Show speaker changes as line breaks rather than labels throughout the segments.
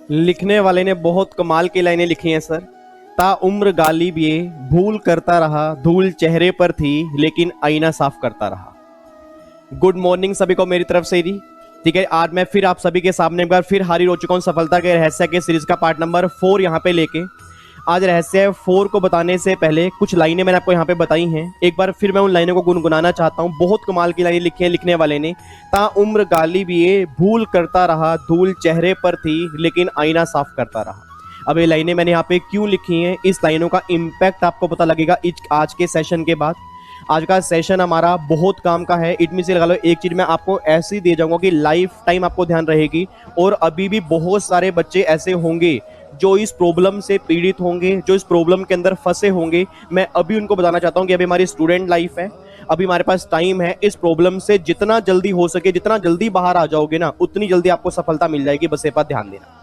लिखने वाले ने बहुत कमाल की लाइनें लिखी हैं सर। ता उम्र गालिब ये भूल करता रहा, धूल चेहरे पर थी लेकिन आईना साफ करता रहा। गुड मॉर्निंग सभी को मेरी तरफ से जी। ठीक है, आज मैं फिर आप सभी के सामने एक बार फिर हाजिर हो चुका हूँ सफलता के रहस्य के सीरीज का पार्ट नंबर 4 यहाँ पे लेके। आज रहस्य 4 को बताने से पहले कुछ लाइनें मैंने आपको यहाँ पे बताई हैं, एक बार फिर मैं उन लाइनों को गुनगुनाना चाहता हूँ। बहुत कमाल की लाइनें लिखी हैं लिखने वाले ने। ता उम्र गालिब ये भूल करता रहा, धूल चेहरे पर थी लेकिन आईना साफ करता रहा। अब ये लाइनें मैंने यहाँ पे क्यों लिखी हैं, इस लाइनों का इम्पैक्ट आपको पता लगेगा आज के सेशन के बाद। आज का सेशन हमारा बहुत काम का है। इट मीन से लगा लो एक चीज मैं आपको ऐसी दे जाऊंगा कि लाइफ टाइम आपको ध्यान रहेगी। और अभी भी बहुत सारे बच्चे ऐसे होंगे जो इस प्रॉब्लम से पीड़ित होंगे, जो इस प्रॉब्लम के अंदर फंसे होंगे। मैं अभी उनको बताना चाहता हूं कि अभी हमारी स्टूडेंट लाइफ है, अभी हमारे पास टाइम है। इस प्रॉब्लम से जितना जल्दी हो सके, जितना जल्दी बाहर आ जाओगे ना, उतनी जल्दी आपको सफलता मिल जाएगी। बस ये बात ध्यान देना।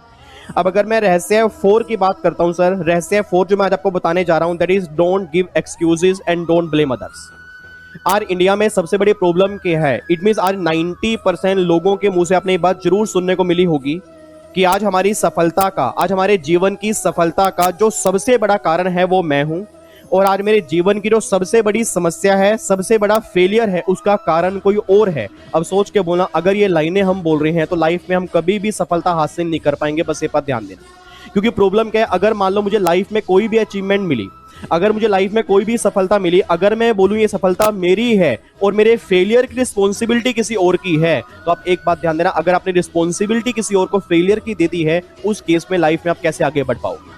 अब अगर मैं रहस्य 4 की बात करता हूं सर, रहस्य 4 जो मैं आज आपको बताने जा रहा हूं, that is don't give excuses and don't blame others. आज इंडिया में सबसे बड़ी प्रॉब्लम क्या है? इट मींस आज 90% लोगों के मुंह से आपने ये बात जरूर सुनने को मिली होगी कि आज हमारी सफलता का, आज हमारे जीवन की सफलता का जो सबसे बड़ा कारण है वो मैं हूं। और आज मेरे जीवन की जो सबसे बड़ी समस्या है, सबसे बड़ा फेलियर है, उसका कारण कोई और है। अब सोच के बोलना, अगर ये लाइनें हम बोल रहे हैं तो लाइफ में हम कभी भी सफलता हासिल नहीं कर पाएंगे। बस ये बात ध्यान देना। क्योंकि प्रॉब्लम क्या है, अगर मान लो मुझे लाइफ में कोई भी अचीवमेंट मिली, अगर मुझे लाइफ में कोई भी सफलता मिली, अगर मैं बोलूं ये सफलता मेरी है और मेरे फेलियर की रिस्पॉन्सिबिलिटी किसी और की है, तो आप एक बात ध्यान देना, अगर आपने रिस्पॉन्सिबिलिटी किसी और को फेलियर की दे दी है, उस केस में लाइफ में आप कैसे आगे बढ़ पाओगे?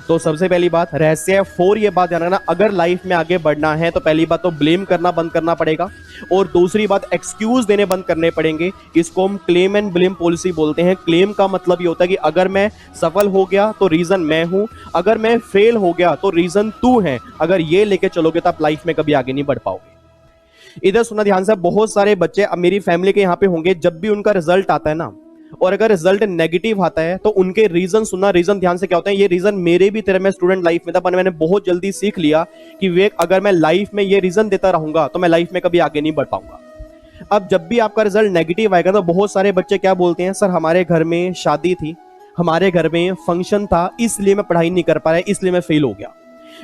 तो सबसे पहली बात रहस्य 4 ये बात ध्यान रखना, अगर लाइफ में आगे बढ़ना है तो पहली बात तो ब्लेम करना बंद करना पड़ेगा। और दूसरी बात एक्सक्यूज देने बंद करने पड़ेंगे। इसको हम क्लेम एंड ब्लेम पॉलिसी बोलते हैं। क्लेम का मतलब ये होता है कि अगर मैं सफल हो गया तो रीजन मैं हूं, अगर मैं फेल हो गया तो रीजन तू है। अगर ये लेके चलोगे तो आप लाइफ में कभी आगे नहीं बढ़ पाओगे। इधर सुना ध्यान से, बहुत सारे बच्चे अब मेरी फैमिली के यहाँ पे होंगे, जब भी उनका रिजल्ट आता है ना, और अगर रिजल्ट नेगेटिव आता है तो उनके रीजन सुनना, रीजन ध्यान से क्या होते हैं। ये रीजन मेरे भी तेरे में स्टूडेंट लाइफ में था, पर मैंने बहुत जल्दी सीख लिया कि विवेक, अगर मैं लाइफ में ये रीजन देता रहूंगा तो मैं लाइफ में कभी आगे नहीं बढ़ पाऊंगा। अब जब भी आपका रिजल्ट नेगेटिव आएगा तो बहुत सारे बच्चे क्या बोलते हैं, सर हमारे घर में शादी थी, हमारे घर में फंक्शन था, इसलिए मैं पढ़ाई नहीं कर पा रहा, इसलिए मैं फेल हो गया।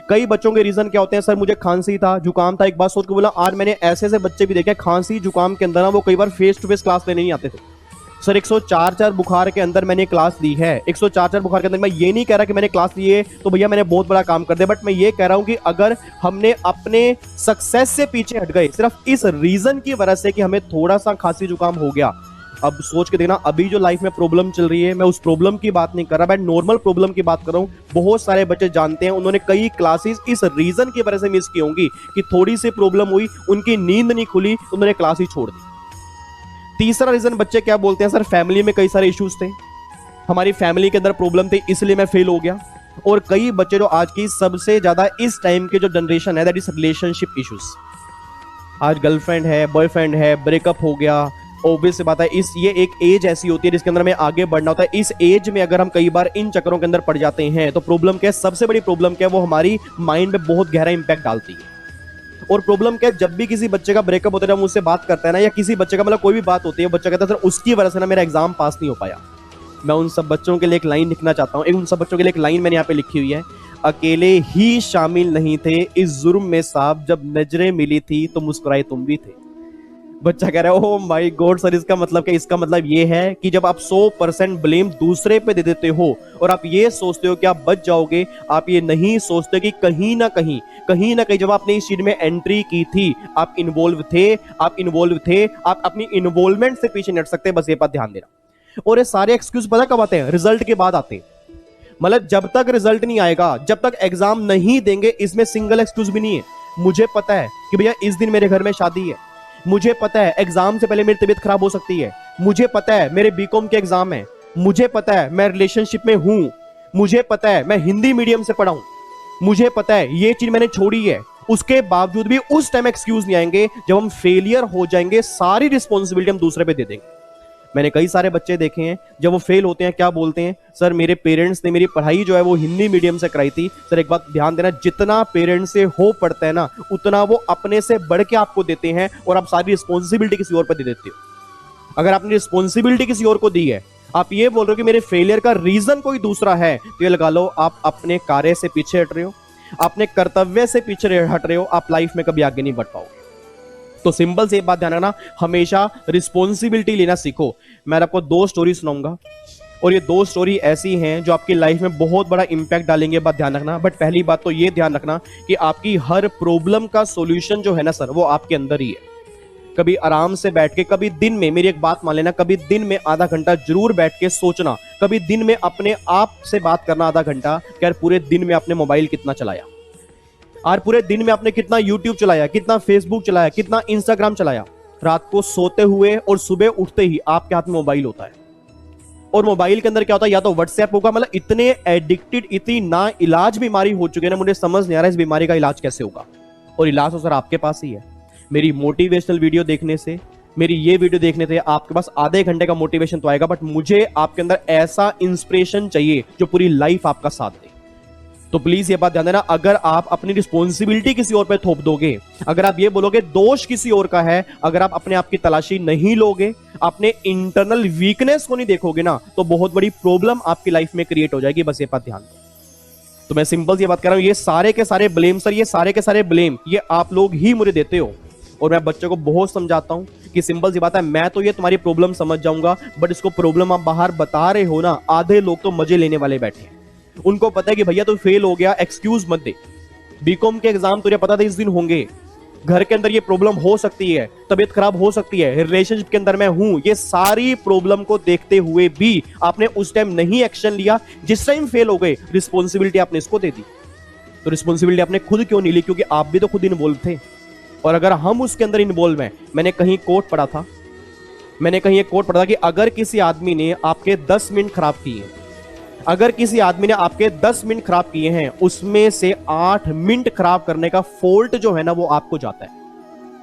कई बच्चों के रीजन क्या होते हैं, सर मुझे खांसी था, जुकाम था। एक बात सोच के बोला, आज मैंने ऐसे ऐसे बच्चे भी देखे खांसी जुकाम के अंदर ना वो कई बार फेस टू फेस क्लास लेने नहीं आते थे। सर 104 बुखार के अंदर मैंने क्लास ली है, 104 बुखार के अंदर। मैं ये नहीं कह रहा कि मैंने क्लास ली है तो भैया मैंने बहुत बड़ा काम कर दिया, बट मैं ये कह रहा हूं कि अगर हमने अपने सक्सेस से पीछे हट गए सिर्फ इस रीजन की वजह से कि हमें थोड़ा सा खांसी जुकाम हो गया, अब सोच के देखना, अभी जो लाइफ में प्रॉब्लम चल रही है, मैं उस प्रॉब्लम की बात नहीं कर रहा, मैं नॉर्मल प्रॉब्लम की बात कर रहा हूं। बहुत सारे बच्चे जानते हैं उन्होंने कई क्लासेस इस रीजन की वजह से मिस की होंगी कि थोड़ी सी प्रॉब्लम हुई, उनकी नींद नहीं खुली, उन्होंने क्लास ही छोड़ दी। तीसरा रीजन बच्चे क्या बोलते हैं, सर फैमिली में कई सारे इश्यूज थे, हमारी फैमिली के अंदर प्रॉब्लम थी, इसलिए मैं फेल हो गया। और कई बच्चे जो आज की सबसे ज्यादा इस टाइम के जो जनरेशन है, दैट इज रिलेशनशिप इश्यूज। आज गर्लफ्रेंड है, बॉयफ्रेंड है, ब्रेकअप हो गया। ऑब्वियस बात है, ये एक एज ऐसी होती है जिसके अंदर हमें आगे बढ़ना होता है। इस एज में अगर हम कई बार इन चक्करों के अंदर पड़ जाते हैं तो प्रॉब्लम क्या है, सबसे बड़ी प्रॉब्लम क्या है, वो हमारी माइंड में बहुत गहरा इंपैक्ट डालती है। और प्रॉब्लम क्या है, जब भी किसी बच्चे का ब्रेकअप होता है, जब मुझसे बात करता है ना, या किसी बच्चे का मतलब कोई भी बात होती है, बच्चा कहता है सर उसकी वजह से ना मेरा एग्जाम पास नहीं हो पाया। मैं उन सब बच्चों के लिए एक लाइन लिखना चाहता हूँ, उन सब बच्चों के लिए एक लाइन मैंने यहाँ पे लिखी हुई है, अकेले ही शामिल नहीं थे इस जुर्म में साहब, जब नजरें मिली थी तो मुस्कुराए तुम भी थे। बच्चा कह रहा है ओह माय गॉड सर, इसका मतलब क्या? इसका मतलब ये है कि जब आप 100% ब्लेम दूसरे पे दे देते हो और आप ये सोचते हो कि आप बच जाओगे, आप ये नहीं सोचते कि कहीं ना कहीं जब आपने इस चीज में एंट्री की थी, आप इन्वॉल्व थे, आप अपनी इन्वॉल्वमेंट से पीछे नहीं हट सकते। बस ये बात ध्यान देना। और ये सारे एक्सक्यूज पता कब आते हैं? रिजल्ट के बाद आते हैं। मतलब जब तक रिजल्ट नहीं आएगा, जब तक एग्जाम नहीं देंगे, इसमें सिंगल एक्सक्यूज भी नहीं है। मुझे पता है कि भैया इस दिन मेरे घर में शादी है, मुझे पता है एग्जाम से पहले मेरी तबीयत खराब हो सकती है, मुझे पता है मेरे बीकॉम के एग्जाम है, मुझे पता है मैं रिलेशनशिप में हूं, मुझे पता है मैं हिंदी मीडियम से पढ़ा हूं, मुझे पता है ये चीज मैंने छोड़ी है। उसके बावजूद भी उस टाइम एक्सक्यूज नहीं आएंगे जब हम फेलियर हो जाएंगे, सारी रिस्पॉन्सिबिलिटी हम दूसरे पे दे देंगे। मैंने कई सारे बच्चे देखे हैं जब वो फेल होते हैं क्या बोलते हैं, सर मेरे पेरेंट्स ने मेरी पढ़ाई जो है वो हिंदी मीडियम से कराई थी। सर एक बात ध्यान देना, जितना पेरेंट्स से हो पड़ता है ना, उतना वो अपने से बढ़ के आपको देते हैं और आप सारी रिस्पॉन्सिबिलिटी किसी और पर दे देते हो। अगर आपने रिस्पॉन्सिबिलिटी किसी और को दी है आप ये बोल रहे हो कि मेरे फेलियर का रीजन कोई दूसरा है, तो ये लगा लो आप अपने कार्य से पीछे हट रहे हो, अपने कर्तव्य से पीछे हट रहे हो, आप लाइफ में कभी आगे नहीं बढ़ पाओगे। तो सिंपल से बात ध्यान रखना, हमेशा रिस्पॉन्सिबिलिटी लेना सीखो। मैं आपको 2 स्टोरी सुनाऊंगा और ये 2 स्टोरी ऐसी हैं जो आपकी लाइफ में बहुत बड़ा इंपैक्ट डालेंगे, बात ध्यान रखना। बट पहली बात तो ये ध्यान रखना कि आपकी हर प्रॉब्लम का सॉल्यूशन जो है ना सर, वो आपके अंदर ही है। कभी आराम से बैठ के, कभी दिन में, मेरी एक बात मान लेना, कभी दिन में आधा घंटा जरूर बैठ के सोचना, कभी दिन में अपने आप से बात करना आधा घंटा कि यार पूरे दिन में आपने मोबाइल कितना चलाया, और पूरे दिन में आपने कितना यूट्यूब चलाया, कितना फेसबुक चलाया, कितना इंस्टाग्राम चलाया। रात को सोते हुए और सुबह उठते ही आपके हाथ में मोबाइल होता है, और मोबाइल के अंदर क्या होता है, या तो व्हाट्सएप होगा। मतलब इतने एडिक्टेड, इतनी ना इलाज बीमारी हो चुकी है ना, मुझे समझ नहीं आ रहा इस बीमारी का इलाज कैसे होगा। और इलाज तो सर आपके पास ही है। मेरी मोटिवेशनल वीडियो देखने से, मेरी ये वीडियो देखने से आपके पास आधे घंटे का मोटिवेशन तो आएगा, बट मुझे आपके अंदर ऐसा इंस्पिरेशन चाहिए जो पूरी लाइफ आपका साथ दे। तो प्लीज ये बात ध्यान देना, अगर आप अपनी रिस्पॉन्सिबिलिटी किसी और पे थोप दोगे, अगर आप ये बोलोगे दोष किसी और का है, अगर आप अपने आप की तलाशी नहीं लोगे, अपने इंटरनल वीकनेस को नहीं देखोगे ना, तो बहुत बड़ी प्रॉब्लम आपकी लाइफ में क्रिएट हो जाएगी। बस ये बात ध्यान दो। तो मैं सिंपल सी बात कर रहा हूं, ये सारे के सारे ब्लेम सर, ये सारे के सारे ब्लेम ये आप लोग ही मुझे देते हो। और मैं बच्चों को बहुत समझाता हूं कि सिंपल सी बात है, मैं तो ये तुम्हारी प्रॉब्लम समझ जाऊंगा, बट इसको प्रॉब्लम आप बाहर बता रहे हो ना, आधे लोग तो मजे लेने वाले बैठे हैं। उनको पता है कि भैया तू फेल हो गया, एक्सक्यूज मत दे, बीकॉम के एग्जाम तुझे पता था इस दिन होंगे, घर के अंदर ये प्रॉब्लम हो सकती है, तबीयत खराब हो सकती है, रिलेशनशिप के अंदर मैं हूं, ये सारी प्रॉब्लम को देखते हुए भी आपने उस टाइम नहीं एक्शन लिया। जिस टाइम फेल हो गए, रिस्पॉन्सिबिलिटी आपने इसको दे दी। तो रिस्पॉन्सिबिलिटी आपने खुद क्यों नहीं ली? क्योंकि आप भी तो खुद इन्वॉल्व थे। और अगर हम उसके अंदर इन्वॉल्व हैं, मैंने कहीं कोट पढ़ा था, कि अगर किसी आदमी ने आपके 10 मिनट खराब किए, अगर किसी आदमी ने आपके 10 मिनट खराब किए हैं, उसमें से 8 मिनट खराब करने का फॉल्ट जो है ना, वो आपको जाता है।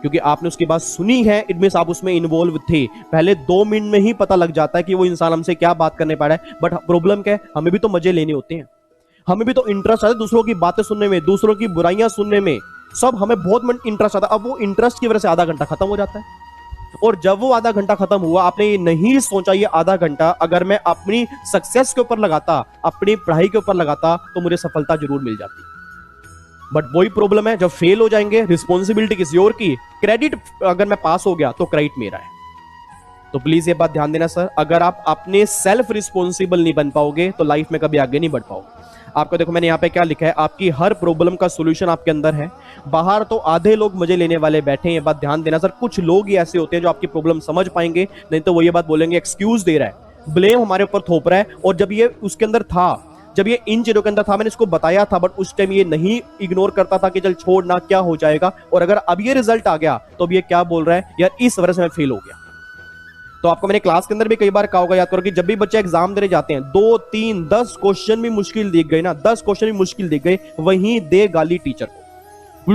क्योंकि आपने उसकी बात सुनी है, इट मींस आप उसमें इन्वॉल्व थे। पहले 2 मिनट में ही पता लग जाता है कि वो इंसान हमसे क्या बात करने पा रहा है। बट प्रॉब्लम क्या है, हमें भी तो मजे लेने होते हैं, हमें भी तो इंटरेस्ट आता है दूसरों की बातें सुनने में, दूसरों की बुराइयां सुनने में, सब हमें बहुत इंटरेस्ट आता है। अब वो इंटरेस्ट की वजह से आधा घंटा खत्म हो जाता है। और जब वो आधा घंटा खत्म हुआ, आपने ये नहीं सोचा ये आधा घंटा अगर मैं अपनी सक्सेस के ऊपर लगाता, अपनी पढ़ाई के ऊपर लगाता, तो मुझे सफलता जरूर मिल जाती। बट वही प्रॉब्लम है, जब फेल हो जाएंगे, रिस्पॉन्सिबिलिटी किसी और की, क्रेडिट अगर मैं पास हो गया तो क्रेडिट मेरा है। तो प्लीज ये बात ध्यान देना सर, अगर आप अपने सेल्फ रिस्पॉन्सिबल नहीं बन पाओगे तो लाइफ में कभी आगे नहीं बढ़ पाओगे। आपको देखो मैंने यहाँ पे क्या लिखा है, आपकी हर प्रॉब्लम का सॉल्यूशन आपके अंदर है। बाहर तो आधे लोग मजे लेने वाले बैठे हैं, ये बात ध्यान देना सर। कुछ लोग ही ऐसे होते हैं जो आपकी प्रॉब्लम समझ पाएंगे, नहीं तो वो ये बात बोलेंगे एक्सक्यूज दे रहा है, ब्लेम हमारे ऊपर थोप रहा है। और जब ये उसके अंदर था, जब ये इन चीजों के अंदर था, मैंने इसको बताया था, बट उस टाइम ये नहीं इग्नोर करता था कि चल छोड़ना क्या हो जाएगा। और अगर अब ये रिजल्ट आ गया तो अब ये क्या बोल रहा है, यार इस वजह से मैं फेल हो गया। तो आपको मैंने क्लास के अंदर भी कई बार कहा होगा, याद करो कि जब भी बच्चे एग्जाम देने जाते हैं, 2, 3, 10 क्वेश्चन भी मुश्किल दिख गए ना, 10 क्वेश्चन भी मुश्किल दिख गए, वहीं दे गाली टीचर को,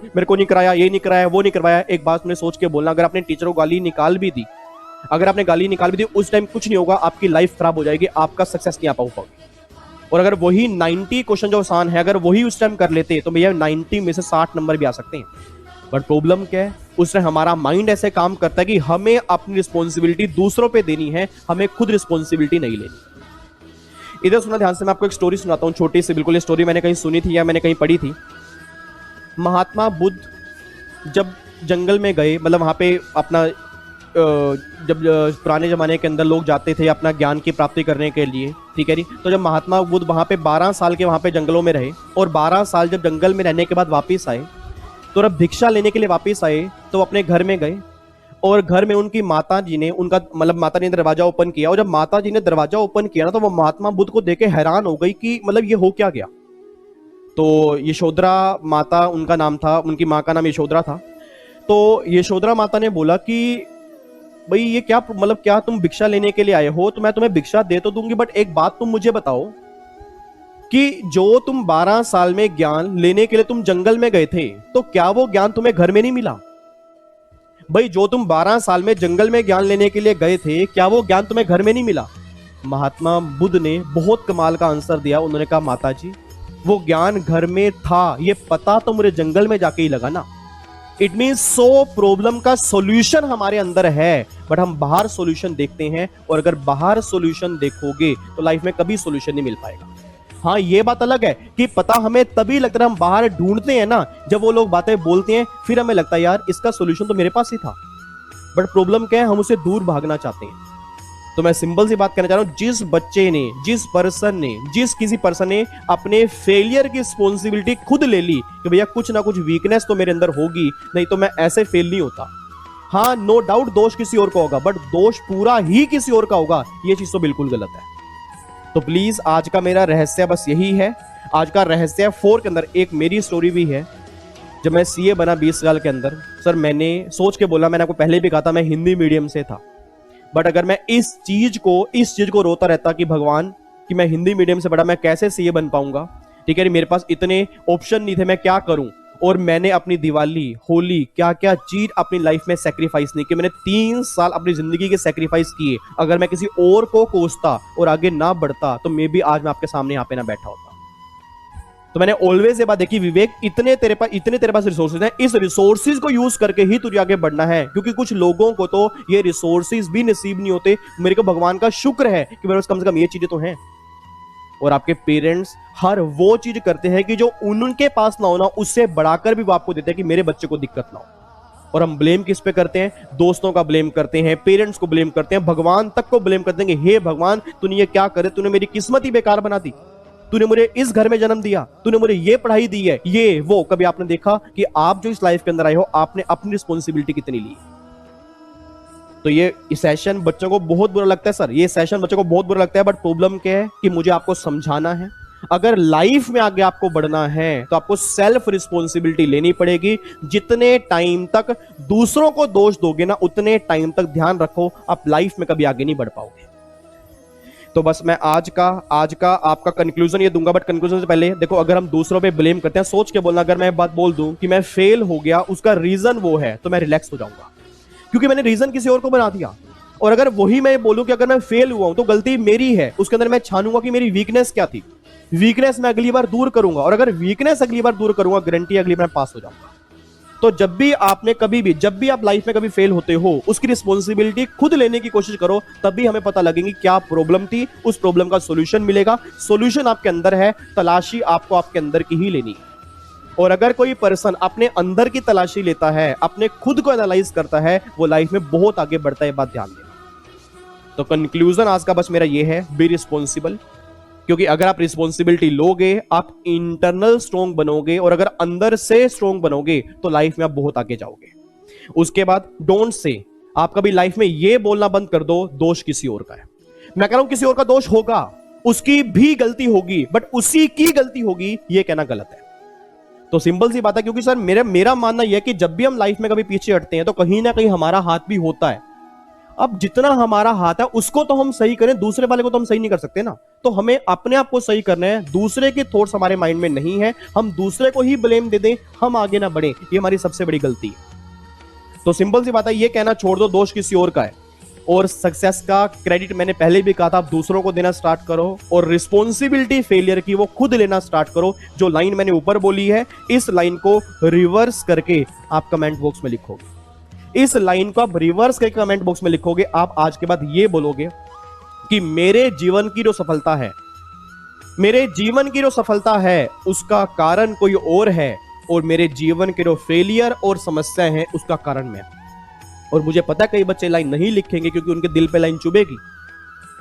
मेरे को नहीं कराया, ये नहीं कराया, वो नहीं करवाया। एक बात तुमने सोच के बोलना, अगर आपने टीचर को गाली निकाल भी दी, अगर आपने गाली निकाल भी दी, उस टाइम कुछ नहीं होगा, आपकी लाइफ खराब हो जाएगी, आपका सक्सेस नहीं आ पाओगे। और अगर वही 90 क्वेश्चन जो आसान है, अगर वही उस टाइम कर लेते तो भैया 90 में से 60 नंबर भी आ सकते हैं। बट प्रॉब्लम क्या है, उस टाइम हमारा माइंड ऐसे काम करता है कि हमें अपनी रिस्पॉन्सिबिलिटी दूसरों पे देनी है, हमें खुद रिस्पॉन्सिबिलिटी नहीं लेनी। इधर सुना ध्यान से, मैं आपको एक स्टोरी सुनाता हूँ, छोटी सी बिल्कुल। ये स्टोरी मैंने कहीं सुनी थी या मैंने कहीं पढ़ी थी। महात्मा बुद्ध जब जंगल में गए, मतलब वहां पे अपना जब पुराने जमाने के अंदर लोग जाते थे अपना ज्ञान की प्राप्ति करने के लिए, ठीक है जी। तो जब महात्मा बुद्ध वहां पे 12 साल के वहां पे जंगलों में रहे, और 12 साल जब जंगल में रहने के बाद वापिस आए, तो जब भिक्षा लेने के लिए वापस आए तो अपने घर में गए, और घर में उनकी माता जी ने, उनका मतलब माता जी ने दरवाजा ओपन किया। और जब माता जी ने दरवाजा ओपन किया ना, तो वो महात्मा बुद्ध को देख के हैरान हो गई कि मतलब ये हो क्या गया। तो यशोधरा माता उनका नाम था, उनकी माँ का नाम यशोधरा था। तो यशोधरा माता ने बोला कि भाई ये क्या, मतलब क्या तुम भिक्षा लेने के लिए आए हो? तो मैं तुम्हें भिक्षा दे तो दूंगी, बट एक बात तुम मुझे बताओ कि जो तुम 12 साल में ज्ञान लेने के लिए तुम जंगल में गए थे, तो क्या वो ज्ञान तुम्हें घर में नहीं मिला? भाई जो तुम 12 साल में जंगल में ज्ञान लेने के लिए गए थे, क्या वो ज्ञान तुम्हें घर में नहीं मिला? महात्मा बुद्ध ने बहुत कमाल का आंसर दिया। उन्होंने कहा माता जी, वो ज्ञान घर में था, ये पता तो मुझे जंगल में जाके ही लगा ना। इट मीन्स 100 प्रॉब्लम का सॉल्यूशन हमारे अंदर है, बट हम बाहर सॉल्यूशन देखते हैं, और अगर बाहर सॉल्यूशन देखोगे तो लाइफ में कभी सॉल्यूशन नहीं मिल पाएगा। हाँ, ये बात अलग है कि पता हमें तभी लगता है, हम बाहर ढूंढते हैं ना, जब वो लोग बातें बोलते हैं, फिर हमें लगता है यार इसका सॉल्यूशन तो मेरे पास ही था। बट प्रॉब्लम क्या है, हम उसे दूर भागना चाहते हैं। तो मैं सिंपल सी बात कहना चाह रहा हूं, जिस बच्चे ने, जिस पर्सन ने, जिस किसी पर्सन ने अपने फेलियर की रिस्पॉन्सिबिलिटी खुद ले ली कि भैया कुछ ना कुछ वीकनेस तो मेरे अंदर होगी, नहीं तो मैं ऐसे फेल नहीं होता। हाँ, नो डाउट दोष किसी और का होगा, बट दोष पूरा ही किसी और का होगा, ये चीज तो बिल्कुल गलत है। तो प्लीज आज का मेरा रहस्य बस यही है। आज का रहस्य 4 के अंदर एक मेरी स्टोरी भी है। जब मैं सीए बना 20 साल के अंदर, सर मैंने सोच के बोला, मैंने आपको पहले भी कहा था मैं हिंदी मीडियम से था, बट अगर मैं इस चीज को रोता रहता कि भगवान कि मैं हिंदी मीडियम से पढ़ा, मैं कैसे सीए बन पाऊंगा, ठीक है, मेरे पास इतने ऑप्शन नहीं थे, मैं क्या करूं। और मैंने अपनी दिवाली, होली, क्या क्या चीज अपनी लाइफ में सेक्रीफाइस नहीं की। मैंने 3 साल अपनी जिंदगी के सेक्रीफाइस किए। अगर मैं किसी और को कोसता और आगे ना बढ़ता तो मे बी आज मैं आपके सामने यहाँ पे ना बैठा होता। तो मैंने ऑलवेज ये बात देखी, विवेक इतने तेरे पास रिसोर्सेज हैं, इस रिसोर्सेज को यूज करके ही तुझे आगे बढ़ना है, क्योंकि कुछ लोगों को तो ये रिसोर्सेज भी नसीब नहीं होते। मेरे को भगवान का शुक्र है कि मेरे पास कम से कम ये चीजें तो हैं। और आपके पेरेंट्स हर वो चीज करते हैं कि जो उनके पास ना होना, उससे बढ़ाकर भी वो आपको देते हैं कि मेरे बच्चे को दिक्कत ना हो। और हम ब्लेम किस पे करते हैं? दोस्तों का ब्लेम करते हैं, पेरेंट्स को ब्लेम करते हैं, भगवान तक को ब्लेम करते हैं कि हे भगवान तूने ये क्या करे, तूने मेरी किस्मत ही बेकार बना दी, तूने मुझे इस घर में जन्म दिया, तूने मुझे ये पढ़ाई दी है, ये वो। कभी आपने देखा कि आप जो इस लाइफ के अंदर आए हो, आपने अपनी रिस्पॉन्सिबिलिटी कितनी ली? तो ये सेशन बच्चों को बहुत बुरा लगता है सर, ये सेशन बच्चों को बहुत बुरा लगता है, बट प्रॉब्लम क्या है कि मुझे आपको समझाना है। अगर लाइफ में आगे आपको बढ़ना है तो आपको सेल्फ रिस्पॉन्सिबिलिटी लेनी पड़ेगी। जितने टाइम तक दूसरों को दोष दोगे ना, उतने टाइम तक ध्यान रखो आप लाइफ में कभी आगे नहीं बढ़ पाओगे। तो बस मैं आज का आपका कंक्लूजन ये दूंगा, बट कंक्लूजन से पहले देखो, अगर हम दूसरों पे ब्लेम करते हैं, सोच के बोलना, अगर मैं बात बोल दूं कि मैं फेल हो गया, उसका रीजन वो है, तो मैं रिलैक्स हो जाऊंगा, क्योंकि मैंने रीजन किसी और को बना दिया। और अगर वही मैं बोलूं कि अगर मैं फेल हुआ हूं तो गलती मेरी है, उसके अंदर मैं छानूंगा कि मेरी वीकनेस क्या थी, वीकनेस मैं अगली बार दूर करूंगा, और अगर वीकनेस अगली बार दूर करूंगा, गारंटी अगली बार पास हो जाऊंगा। तो जब भी आप लाइफ में कभी फेल होते हो, उसकी रिस्पॉन्सिबिलिटी खुद लेने की कोशिश करो, तभी हमें पता लगेगी क्या प्रॉब्लम थी, उस प्रॉब्लम का सॉल्यूशन मिलेगा। सॉल्यूशन आपके अंदर है, तलाशी आपको आपके अंदर की ही लेनी है। और अगर कोई पर्सन अपने अंदर की तलाशी लेता है, अपने खुद को एनालाइज करता है, वो लाइफ में बहुत आगे बढ़ता है, बात ध्यान देना। तो कंक्लूजन आज का बस मेरा ये है, बी रिस्पॉन्सिबल, क्योंकि अगर आप रिस्पॉन्सिबिलिटी लोगे, आप इंटरनल स्ट्रॉन्ग बनोगे, और अगर अंदर से स्ट्रॉन्ग बनोगे तो लाइफ में आप बहुत आगे जाओगे। उसके बाद डोंट से, आप कभी लाइफ में ये बोलना बंद कर दो दोष किसी और का है। मैं कह रहा हूं किसी और का दोष होगा, उसकी भी गलती होगी, बट उसी की गलती होगी, ये कहना गलत है। तो सिंपल सी बात है, क्योंकि सर मेरा मानना यह है कि जब भी हम लाइफ में कभी पीछे हटते हैं तो कहीं ना कहीं हमारा हाथ भी होता है। अब जितना हमारा हाथ है उसको तो हम सही करें, दूसरे वाले को तो हम सही नहीं कर सकते ना। तो हमें अपने आप को सही करना है, दूसरे के थॉट्स हमारे माइंड में नहीं है, हम दूसरे को ही ब्लेम दे दें, हम आगे ना बढ़े, ये हमारी सबसे बड़ी गलती है। तो सिंपल सी बात है, ये कहना छोड़ दो दोष किसी और का है, और सक्सेस का क्रेडिट मैंने पहले भी कहा था, आप दूसरों को देना स्टार्ट करो, और रिस्पॉन्सिबिलिटी फेलियर की वो खुद लेना स्टार्ट करो। जो लाइन मैंने ऊपर बोली है, इस लाइन को रिवर्स करके आप कमेंट बॉक्स में लिखोगे, इस लाइन को आप रिवर्स करके कमेंट बॉक्स में लिखोगे। आप आज के बाद ये बोलोगे कि मेरे जीवन की जो सफलता है, मेरे जीवन की जो सफलता है उसका कारण कोई और है, और मेरे जीवन के जो फेलियर और समस्याएं हैं उसका कारण मैं। और मुझे पता है कई बच्चे लाइन नहीं लिखेंगे क्योंकि उनके दिल पे लाइन चुभेगी,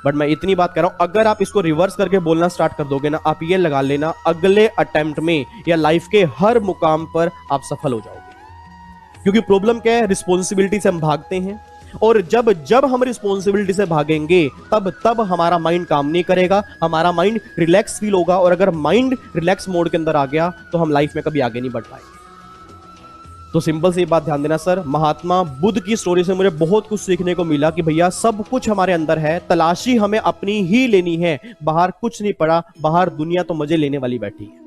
बट मैं इतनी बात कर रहा हूं, अगर आप इसको रिवर्स करके बोलना स्टार्ट कर दोगे ना, आप ये लगा लेना, अगले अटेम्प्ट में या लाइफ के हर मुकाम पर आप सफल हो जाओगे। क्योंकि प्रॉब्लम क्या है, रिस्पॉन्सिबिलिटी से हम भागते हैं, और जब हम रिस्पॉन्सिबिलिटी से भागेंगे तब हमारा माइंड काम नहीं करेगा, हमारा माइंड रिलैक्स फील होगा, और अगर माइंड रिलैक्स मोड के अंदर आ गया तो हम लाइफ में कभी आगे नहीं बढ़ पाएंगे। तो सिंपल सी बात ध्यान देना सर, महात्मा बुद्ध की स्टोरी से मुझे बहुत कुछ सीखने को मिला कि भैया सब कुछ हमारे अंदर है, तलाशी हमें अपनी ही लेनी है, बाहर कुछ नहीं पड़ा, बाहर दुनिया तो मजे लेने वाली बैठी है।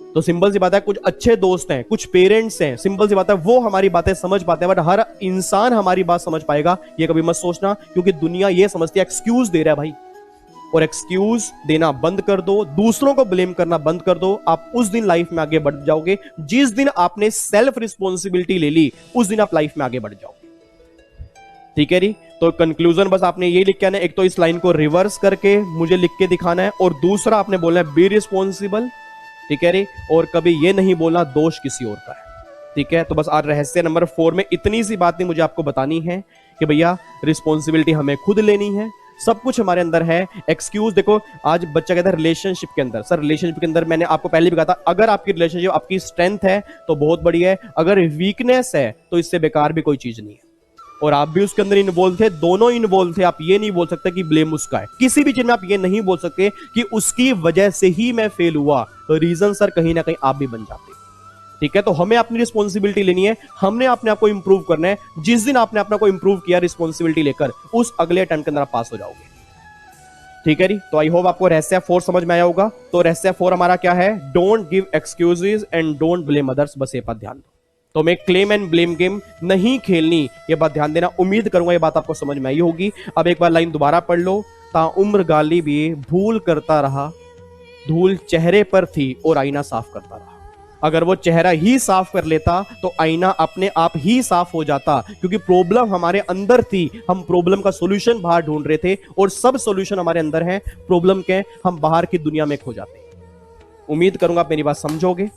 तो सिंपल सी बात है, कुछ अच्छे दोस्त हैं, कुछ पेरेंट्स हैं, सिंपल सी बात है वो हमारी बातें समझ पाते हैं, बट हर इंसान हमारी बात समझ पाएगा ये कभी मत सोचना, क्योंकि दुनिया ये समझती है एक्सक्यूज दे रहा है भाई, और एक्सक्यूज देना बंद कर दो, दूसरों को ब्लेम करना बंद कर दो। आप उस दिन लाइफ में आगे बढ़ जाओगे जिस दिन आपने सेल्फ रिस्पॉन्सिबिलिटी ले ली, उस दिन आप लाइफ में आगे बढ़ जाओगे। ठीक है जी। तो कंक्लूजन बस आपने ये लिख के आना है, एक तो इस लाइन को रिवर्स करके मुझे लिख के दिखाना है, और दूसरा आपने बोलना है बी रिस्पॉन्सिबल। ठीक है जी। और कभी ये नहीं बोलना दोष किसी और का है। ठीक है। तो बस आज रहस्य नंबर 4 में इतनी सी बात नहीं मुझे आपको बतानी है कि भैया रिस्पॉन्सिबिलिटी हमें खुद लेनी है, सब कुछ हमारे अंदर है। एक्सक्यूज देखो, आज बच्चा कहता है रिलेशनशिप के अंदर, सर रिलेशनशिप के अंदर मैंने आपको पहले भी कहा था, अगर आपकी रिलेशनशिप आपकी स्ट्रेंथ है तो बहुत बढ़िया है, अगर वीकनेस है तो इससे बेकार भी कोई चीज नहीं है। और आप भी उसके अंदर इन्वॉल्व थे, दोनों इन्वॉल्व थे। आप ये नहीं बोल सकते कि ब्लेम उसका है, किसी भी चीज में आप ये नहीं बोल सकते कि उसकी वजह से ही मैं फेल हुआ। रीजन सर कहीं ना कहीं आप भी बन जाते। ठीक है। तो हमें अपनी रिस्पॉन्सिबिलिटी लेनी है, हमने अपने आप को इंप्रूव करना है। जिस दिन आपने अपने को इंप्रूव किया रिस्पॉन्सिबिलिटी लेकर, उस अगले अटेम्प्ट के अंदर आप पास हो जाओगे। ठीक है जी। तो आई होप आपको रहस्य 4 समझ में आया होगा। तो रहस्य 4 हमारा क्या है? Don't give excuses and don't blame others. बस ये बात ध्यान दो। तो मैं क्लेम एंड ब्लेम गेम नहीं खेलनी, ये बात ध्यान देना। उम्मीद करूंगा ये बात आपको समझ में आई होगी। अब एक बार लाइन दोबारा पढ़ लो। ताउम्र गालिब ये भूल करता रहा, धूल चेहरे पर थी और आईना साफ करता रहा। अगर वो चेहरा ही साफ कर लेता तो आईना अपने आप ही साफ हो जाता, क्योंकि प्रॉब्लम हमारे अंदर थी, हम प्रॉब्लम का सॉल्यूशन बाहर ढूंढ रहे थे, और सब सॉल्यूशन हमारे अंदर है, प्रॉब्लम के हम बाहर की दुनिया में खो जाते हैं। उम्मीद करूंगा आप मेरी बात समझोगे।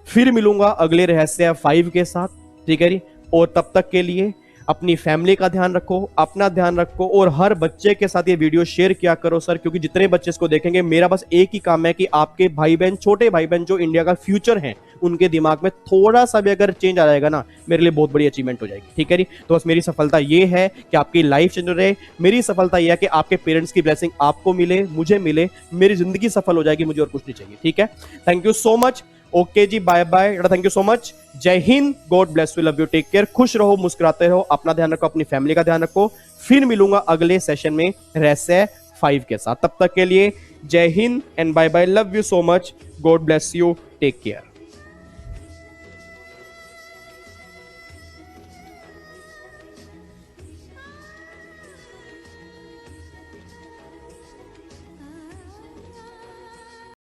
फिर मिलूंगा अगले रहस्य 5 के साथ। ठीक है जी। और तब तक के लिए अपनी फैमिली का ध्यान रखो, अपना ध्यान रखो, और हर बच्चे के साथ ये वीडियो शेयर किया करो सर, क्योंकि जितने बच्चे इसको देखेंगे, मेरा बस एक ही काम है कि आपके भाई बहन, छोटे भाई बहन जो इंडिया का फ्यूचर है, उनके दिमाग में थोड़ा सा भी अगर चेंज आ जाएगा ना, मेरे लिए बहुत बड़ी अचीवमेंट हो जाएगी। ठीक है जी। तो बस मेरी सफलता ये है कि आपकी लाइफ चेंज रहे, मेरी सफलता यह है कि आपके पेरेंट्स की ब्लेसिंग आपको मिले, मुझे मिले, मेरी जिंदगी सफल हो जाएगी, मुझे और कुछ नहीं चाहिए। ठीक है। Thank you so much. Okay जी, bye bye, thank you so much. जय हिंद, God bless you, love you, take care. खुश रहो, मुस्कुराते रहो, अपना ध्यान रखो, अपनी फैमिली का ध्यान रखो। फिर मिलूंगा अगले सेशन में रहस्य 5 के साथ। तब तक के लिए जय हिंद and bye bye, love you so much, God bless you, take care.